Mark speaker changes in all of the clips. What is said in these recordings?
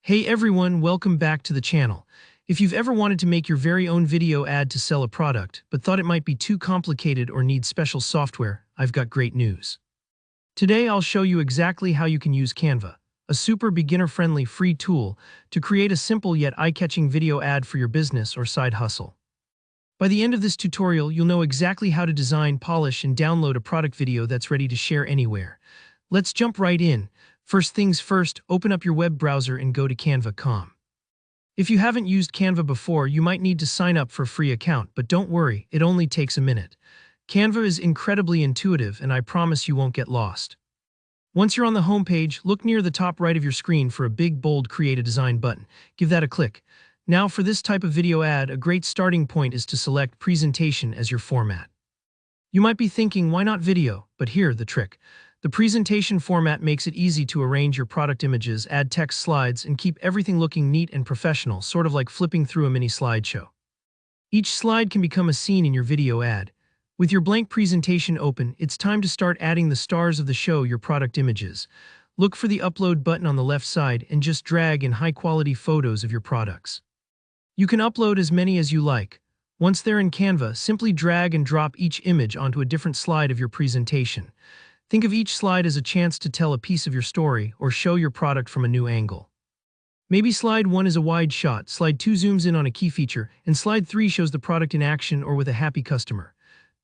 Speaker 1: Hey everyone, welcome back to the channel. If you've ever wanted to make your very own video ad to sell a product, but thought it might be too complicated or need special software, I've got great news. Today I'll show you exactly how you can use Canva, a super beginner-friendly free tool, to create a simple yet eye-catching video ad for your business or side hustle. By the end of this tutorial, you'll know exactly how to design, polish, and download a product video that's ready to share anywhere. Let's jump right in. First things first, open up your web browser and go to canva.com. If you haven't used Canva before, you might need to sign up for a free account, but don't worry, it only takes a minute. Canva is incredibly intuitive, and I promise you won't get lost. Once you're on the homepage, look near the top right of your screen for a big, bold Create a Design button. Give that a click. Now, for this type of video ad, a great starting point is to select Presentation as your format. You might be thinking, why not video? But here's the trick. The presentation format makes it easy to arrange your product images, add text slides, and keep everything looking neat and professional, sort of like flipping through a mini slideshow. Each slide can become a scene in your video ad. With your blank presentation open, it's time to start adding the stars of the show, your product images. Look for the upload button on the left side and just drag in high-quality photos of your products. You can upload as many as you like. Once they're in Canva, simply drag and drop each image onto a different slide of your presentation. Think of each slide as a chance to tell a piece of your story or show your product from a new angle. Maybe slide 1 is a wide shot, slide 2 zooms in on a key feature, and slide 3 shows the product in action or with a happy customer.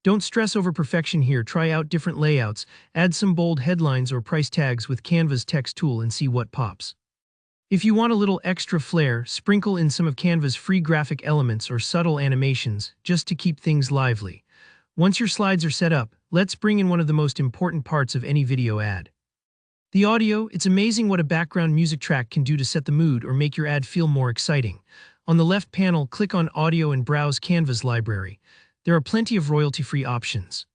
Speaker 1: Don't stress over perfection here, try out different layouts, add some bold headlines or price tags with Canva's text tool and see what pops. If you want a little extra flair, sprinkle in some of Canva's free graphic elements or subtle animations just to keep things lively. Once your slides are set up, let's bring in one of the most important parts of any video ad. The audio. It's amazing what a background music track can do to set the mood or make your ad feel more exciting. On the left panel, click on Audio and browse Canva's library. There are plenty of royalty-free options.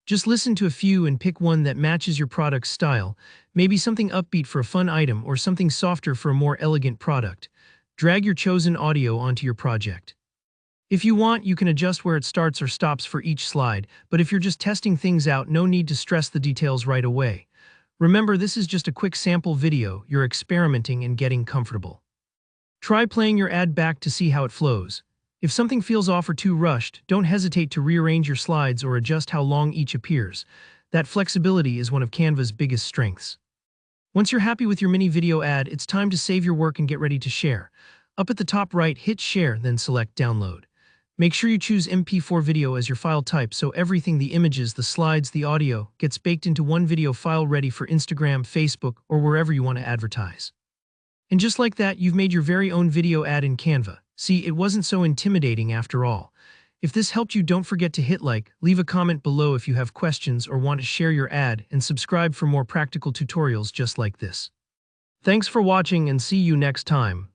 Speaker 1: Just listen to a few and pick one that matches your product's style, maybe something upbeat for a fun item or something softer for a more elegant product. Drag your chosen audio onto your project. If you want, you can adjust where it starts or stops for each slide, but if you're just testing things out, no need to stress the details right away. Remember, this is just a quick sample video. You're experimenting and getting comfortable. Try playing your ad back to see how it flows. If something feels off or too rushed, don't hesitate to rearrange your slides or adjust how long each appears. That flexibility is one of Canva's biggest strengths. Once you're happy with your mini video ad, it's time to save your work and get ready to share. Up at the top right, hit Share, then select Download. Make sure you choose MP4 video as your file type so everything, the images, the slides, the audio, gets baked into one video file ready for Instagram, Facebook, or wherever you want to advertise. And just like that, you've made your very own video ad in Canva. See, it wasn't so intimidating after all. If this helped you, don't forget to hit like, leave a comment below if you have questions or want to share your ad, and subscribe for more practical tutorials just like this. Thanks for watching and see you next time.